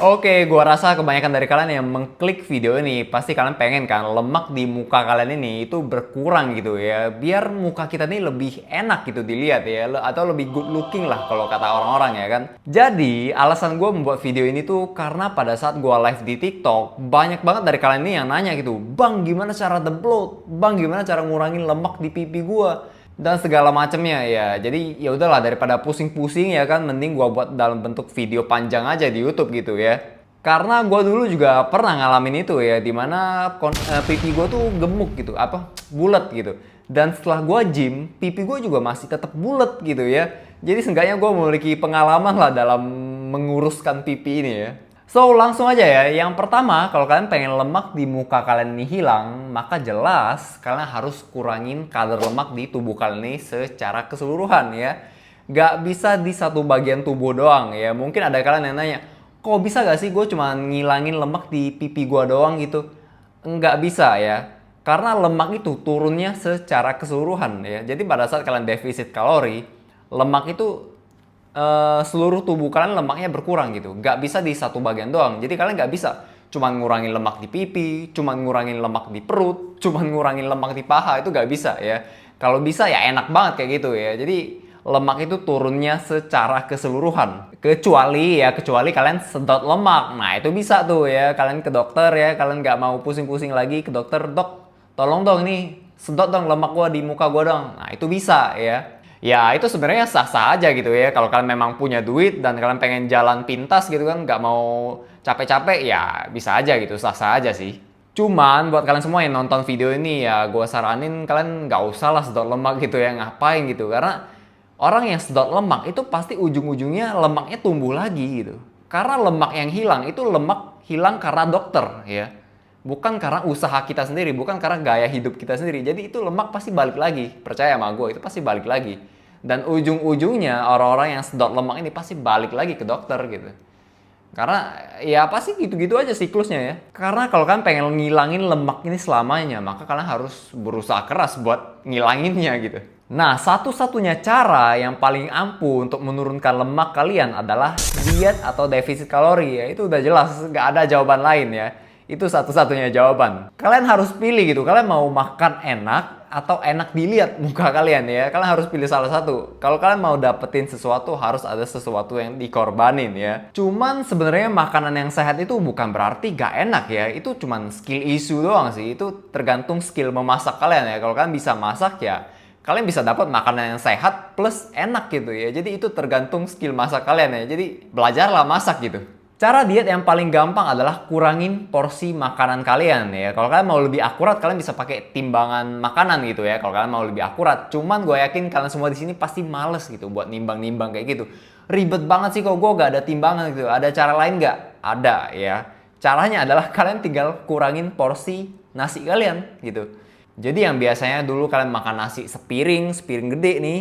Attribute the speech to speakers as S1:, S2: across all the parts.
S1: Oke, gua rasa kebanyakan dari kalian yang mengklik video ini pasti kalian pengen kan lemak di muka kalian ini itu berkurang gitu ya, biar muka kita ini lebih enak gitu dilihat ya, atau lebih good looking lah kalau kata orang-orang ya kan. Jadi alasan gue membuat video ini tuh karena pada saat gua live di TikTok banyak banget dari kalian ini yang nanya gitu, bang gimana cara demplot, bang gimana cara ngurangin lemak di pipi gua dan segala macamnya ya. Jadi ya udahlah, daripada pusing-pusing ya kan, mending gua buat dalam bentuk video panjang aja di YouTube gitu ya. Karena gua dulu juga pernah ngalamin itu ya, dimana pipi gua tuh gemuk gitu, bulat gitu. Dan setelah gua gym, pipi gua juga masih tetap bulat gitu ya. Jadi seenggaknya gua memiliki pengalaman lah dalam menguruskan pipi ini ya. So, langsung aja ya. Yang pertama, kalau kalian pengen lemak di muka kalian ini hilang, maka jelas kalian harus kurangin kadar lemak di tubuh kalian ini secara keseluruhan ya. Gak bisa di satu bagian tubuh doang ya. Mungkin ada kalian yang nanya, kok bisa gak sih gue cuma ngilangin lemak di pipi gue doang gitu? Nggak bisa ya. Karena lemak itu turunnya secara keseluruhan ya. Jadi pada saat kalian defisit kalori, lemak itu seluruh tubuh kalian lemaknya berkurang gitu. Nggak bisa di satu bagian doang. Jadi kalian nggak bisa cuman ngurangin lemak di pipi, cuman ngurangin lemak di perut, cuman ngurangin lemak di paha, itu nggak bisa ya. Kalau bisa ya enak banget kayak gitu ya. Jadi lemak itu turunnya secara keseluruhan. Kecuali kalian sedot lemak. Nah itu bisa tuh ya, kalian ke dokter ya, kalian nggak mau pusing-pusing lagi ke dokter, dok tolong dong nih sedot dong lemak gua di muka gua dong. Nah itu bisa ya. Ya itu sebenarnya sah-sah aja gitu ya. Kalau kalian memang punya duit dan kalian pengen jalan pintas gitu kan, nggak mau capek-capek, ya bisa aja gitu, sah-sah aja sih. Cuman buat kalian semua yang nonton video ini ya, gue saranin kalian nggak usah lah sedot lemak gitu ya, ngapain gitu. Karena orang yang sedot lemak itu pasti ujung-ujungnya lemaknya tumbuh lagi gitu. Karena lemak yang hilang itu lemak hilang karena dokter ya. Bukan karena usaha kita sendiri, bukan karena gaya hidup kita sendiri. Jadi itu lemak pasti balik lagi. Percaya sama gue, itu pasti balik lagi. Dan ujung-ujungnya orang-orang yang sedot lemak ini pasti balik lagi ke dokter gitu. Karena ya pasti gitu-gitu aja siklusnya ya. Karena kalau kalian pengen ngilangin lemak ini selamanya, maka kalian harus berusaha keras buat ngilanginnya gitu. Nah, satu-satunya cara yang paling ampuh untuk menurunkan lemak kalian adalah diet atau defisit kalori ya. Itu udah jelas, nggak ada jawaban lain ya. Itu satu-satunya jawaban. Kalian harus pilih gitu, kalian mau makan enak atau enak dilihat muka kalian ya. Kalian harus pilih salah satu. Kalau kalian mau dapetin sesuatu, harus ada sesuatu yang dikorbanin ya. Cuman sebenarnya makanan yang sehat itu bukan berarti gak enak ya. Itu cuman skill issue doang sih. Itu tergantung skill memasak kalian ya. Kalau kalian bisa masak ya, kalian bisa dapat makanan yang sehat plus enak gitu ya. Jadi itu tergantung skill masak kalian ya. Jadi belajarlah masak gitu. Cara diet yang paling gampang adalah kurangin porsi makanan kalian ya. Kalau kalian mau lebih akurat, kalian bisa pakai timbangan makanan gitu ya. Kalau kalian mau lebih akurat, cuman gue yakin kalian semua di sini pasti males gitu buat nimbang-nimbang kayak gitu. Ribet banget sih kok gue gak ada timbangan gitu. Ada cara lain nggak? Ada ya. Caranya adalah kalian tinggal kurangin porsi nasi kalian gitu. Jadi yang biasanya dulu kalian makan nasi sepiring gede nih,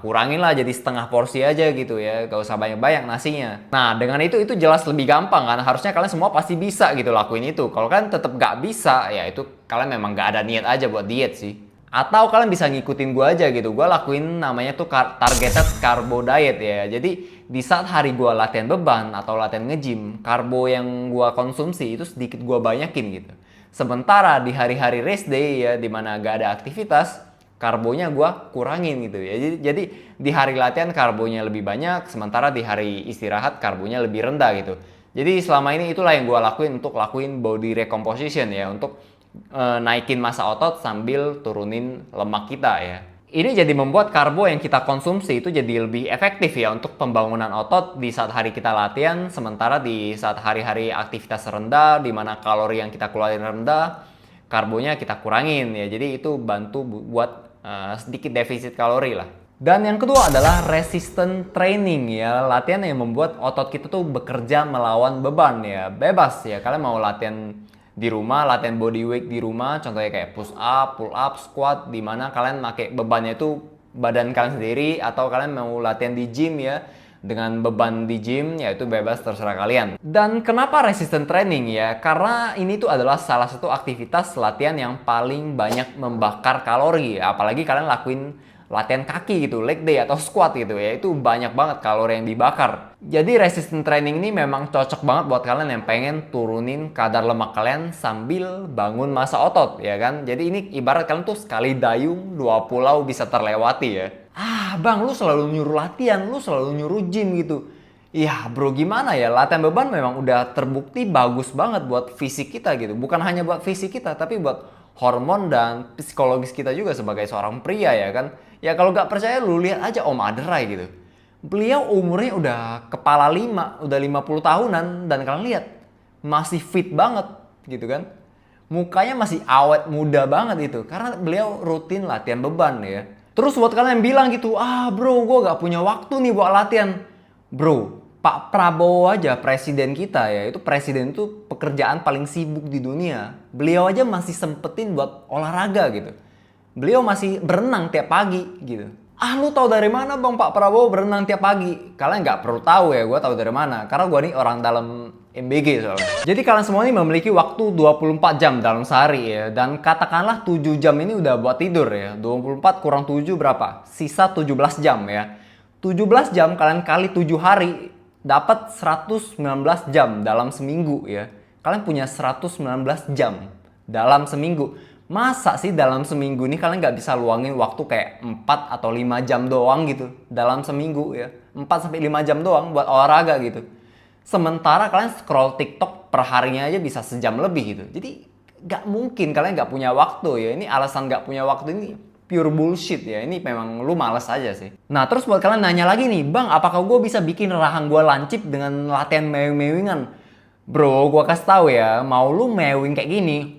S1: kurangin lah jadi setengah porsi aja gitu ya, gak usah banyak-banyak nasinya. Nah dengan itu jelas lebih gampang kan, harusnya kalian semua pasti bisa gitu lakuin itu. Kalau kalian tetap gak bisa, ya itu kalian memang gak ada niat aja buat diet sih. Atau kalian bisa ngikutin gue aja gitu, gue lakuin namanya tuh targeted carbo diet ya. Jadi di saat hari gue latihan beban atau latihan nge-gym, karbo yang gue konsumsi itu sedikit gue banyakin gitu. Sementara di hari-hari rest day ya, dimana gak ada aktivitas, karbonya gue kurangin gitu ya. Jadi di hari latihan karbonya lebih banyak, sementara di hari istirahat karbonya lebih rendah gitu. Jadi selama ini itulah yang gue lakuin untuk lakuin body recomposition ya, untuk naikin massa otot sambil turunin lemak kita ya. Ini jadi membuat karbo yang kita konsumsi itu jadi lebih efektif ya untuk pembangunan otot di saat hari kita latihan, sementara di saat hari-hari aktivitas rendah, di mana kalori yang kita keluarin rendah, karbonya kita kurangin ya. Jadi itu bantu buat sedikit defisit kalori lah. Dan yang kedua adalah resistant training ya, latihan yang membuat otot kita tuh bekerja melawan beban ya. Bebas ya, kalian mau latihan di rumah, latihan body weight di rumah, contohnya kayak push up, pull up, squat, di mana kalian pakai bebannya itu badan kalian sendiri, atau kalian mau latihan di gym ya, dengan beban di gym, ya itu bebas, terserah kalian. Dan kenapa resistant training ya? Karena ini tuh adalah salah satu aktivitas latihan yang paling banyak membakar kalori. Apalagi kalian lakuin latihan kaki gitu, leg day atau squat gitu ya, itu banyak banget kalori yang dibakar. Jadi resistance training ini memang cocok banget buat kalian yang pengen turunin kadar lemak kalian sambil bangun massa otot ya kan. Jadi ini ibarat kalian tuh sekali dayung dua pulau bisa terlewati ya. Ah bang, lu selalu nyuruh latihan, lu selalu nyuruh gym gitu. Ya bro, gimana ya, latihan beban memang udah terbukti bagus banget buat fisik kita gitu. Bukan hanya buat fisik kita, tapi buat hormon dan psikologis kita juga sebagai seorang pria ya kan. Ya kalau gak percaya lu lihat aja Om Aderai gitu. Beliau umurnya udah kepala 5, udah 50 tahunan, dan kalian lihat masih fit banget gitu kan. Mukanya masih awet muda banget itu karena beliau rutin latihan beban ya. Terus buat kalian yang bilang gitu, ah bro gue gak punya waktu nih buat latihan. Bro, Pak Prabowo aja presiden kita ya, itu presiden itu pekerjaan paling sibuk di dunia. Beliau aja masih sempetin buat olahraga gitu. Beliau masih berenang tiap pagi gitu. Ah lu tahu dari mana bang Pak Prabowo berenang tiap pagi? Kalian nggak perlu tahu ya, gue tahu dari mana. Karena gue nih orang dalam MBG soalnya. Jadi kalian semua ini memiliki waktu 24 jam dalam sehari ya. Dan katakanlah 7 jam ini udah buat tidur ya. 24 kurang 7 berapa? Sisa 17 jam ya. 17 jam kalian kali 7 hari dapat 119 jam dalam seminggu ya. Kalian punya 119 jam dalam seminggu. Masa sih dalam seminggu ini kalian nggak bisa luangin waktu kayak 4 atau 5 jam doang gitu dalam seminggu ya. 4 sampai 5 jam doang buat olahraga gitu. Sementara kalian scroll TikTok per harinya aja bisa sejam lebih gitu. Jadi nggak mungkin kalian nggak punya waktu ya. Ini alasan nggak punya waktu ini pure bullshit ya. Ini memang lu males aja sih. Nah terus buat kalian nanya lagi nih, bang apakah gue bisa bikin rahang gue lancip dengan latihan mewing-mewingan? Bro, gue kasih tahu ya, mau lu mewing kayak gini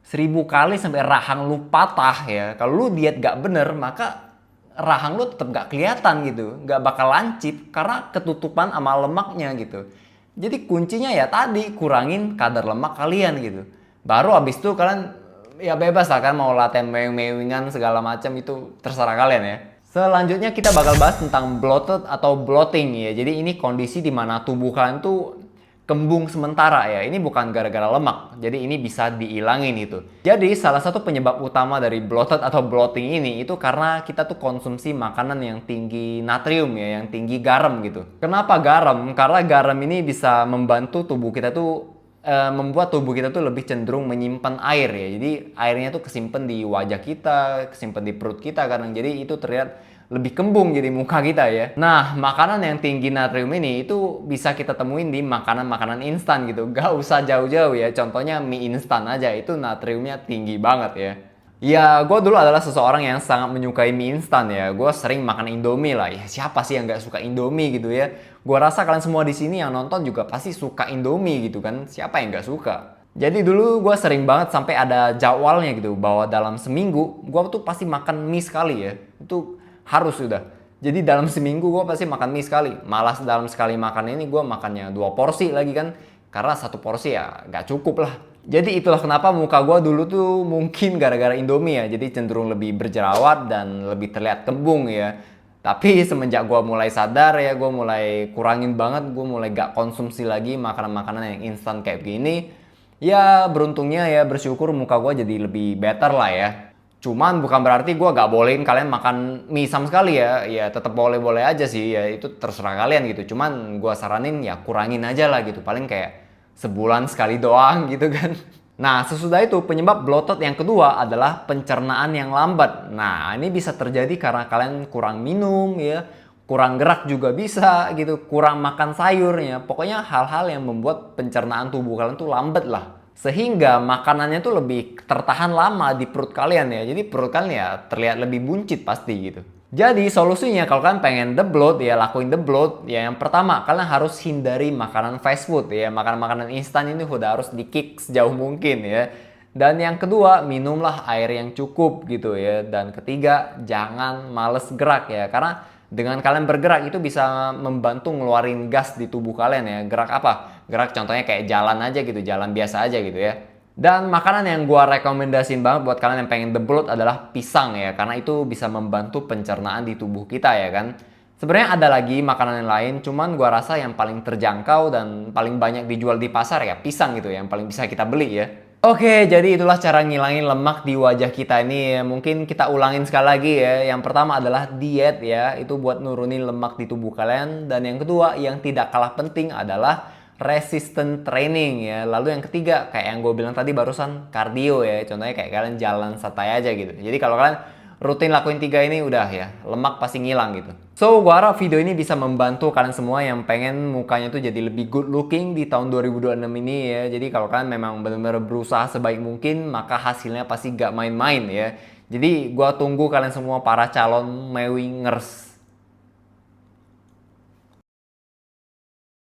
S1: 1000 kali sampai rahang lu patah ya. Kalau lu diet gak bener, maka rahang lu tetap gak kelihatan gitu. Gak bakal lancip karena ketutupan sama lemaknya gitu. Jadi kuncinya ya tadi, kurangin kadar lemak kalian gitu. Baru abis itu kalian ya bebas lah kan mau latihan mewing-mewingan segala macam, itu terserah kalian ya. Selanjutnya kita bakal bahas tentang bloated atau bloating ya. Jadi ini kondisi dimana tubuh kalian tuh kembung sementara ya. Ini bukan gara-gara lemak. Jadi ini bisa dihilangin itu. Jadi salah satu penyebab utama dari bloated atau bloating ini itu karena kita tuh konsumsi makanan yang tinggi natrium ya, yang tinggi garam gitu. Kenapa garam? Karena garam ini bisa membantu tubuh kita tuh membuat tubuh kita tuh lebih cenderung menyimpan air ya. Jadi airnya tuh kesimpan di wajah kita, kesimpan di perut kita kadang. Jadi itu terlihat lebih kembung jadi muka kita ya. Nah, makanan yang tinggi natrium ini itu bisa kita temuin di makanan-makanan instan gitu. Gak usah jauh-jauh ya. Contohnya mie instan aja itu natriumnya tinggi banget ya. Ya, gue dulu adalah seseorang yang sangat menyukai mie instan ya. Gue sering makan Indomie lah. Ya, siapa sih yang gak suka Indomie gitu ya? Gue rasa kalian semua di sini yang nonton juga pasti suka Indomie gitu kan. Siapa yang gak suka? Jadi dulu gue sering banget sampai ada jadwalnya gitu. Bahwa dalam seminggu gue tuh pasti makan mie sekali ya. Itu harus sudah. Jadi dalam seminggu gue pasti makan mie sekali. Malas dalam sekali makan ini gue makannya 2 porsi lagi kan. Karena 1 porsi ya gak cukup lah. Jadi itulah kenapa muka gue dulu tuh mungkin gara-gara Indomie ya. Jadi cenderung lebih berjerawat dan lebih terlihat kembung ya. Tapi semenjak gue mulai sadar ya, gue mulai kurangin banget. Gue mulai gak konsumsi lagi makanan-makanan yang instan kayak begini. Ya beruntungnya ya bersyukur muka gue jadi lebih better lah ya. Cuman bukan berarti gue gak bolehin kalian makan mie sama sekali ya. Ya tetap boleh-boleh aja sih ya, itu terserah kalian gitu. Cuman gue saranin ya kurangin aja lah gitu. Paling kayak sebulan sekali doang gitu kan. Nah sesudah itu penyebab bloated yang kedua adalah pencernaan yang lambat. Nah ini bisa terjadi karena kalian kurang minum ya. Kurang gerak juga bisa gitu. Kurang makan sayurnya. Pokoknya hal-hal yang membuat pencernaan tubuh kalian tuh lambat lah. Sehingga makanannya tuh lebih tertahan lama di perut kalian ya. Jadi perut kalian ya terlihat lebih buncit pasti gitu. Jadi solusinya kalau kalian pengen the bloat ya, lakuin the bloat ya, yang pertama kalian harus hindari makanan fast food ya. Makanan-makanan instan ini udah harus di-kick sejauh mungkin ya. Dan yang kedua, minumlah air yang cukup gitu ya. Dan ketiga, jangan males gerak ya. Karena dengan kalian bergerak itu bisa membantu ngeluarin gas di tubuh kalian ya. Gerak apa? Gerak contohnya kayak jalan aja gitu, jalan biasa aja gitu ya. Dan makanan yang gua rekomendasiin banget buat kalian yang pengen the bloat adalah pisang ya. Karena itu bisa membantu pencernaan di tubuh kita ya kan. Sebenarnya ada lagi makanan yang lain, cuman gua rasa yang paling terjangkau dan paling banyak dijual di pasar ya pisang gitu ya, yang paling bisa kita beli ya. Oke, jadi itulah cara ngilangin lemak di wajah kita ini ya. Mungkin kita ulangin sekali lagi ya. Yang pertama adalah diet ya. Itu buat nurunin lemak di tubuh kalian. Dan yang kedua, yang tidak kalah penting adalah resistant training ya. Lalu yang ketiga, kayak yang gue bilang tadi barusan, cardio ya. Contohnya kayak kalian jalan santai aja gitu. Jadi kalau kalian rutin lakuin tiga ini udah ya, lemak pasti ngilang gitu. So, gua harap video ini bisa membantu kalian semua yang pengen mukanya tuh jadi lebih good looking di tahun 2026 ini ya. Jadi kalau kalian memang benar-benar berusaha sebaik mungkin, maka hasilnya pasti gak main-main ya. Jadi gua tunggu kalian semua para calon mewingers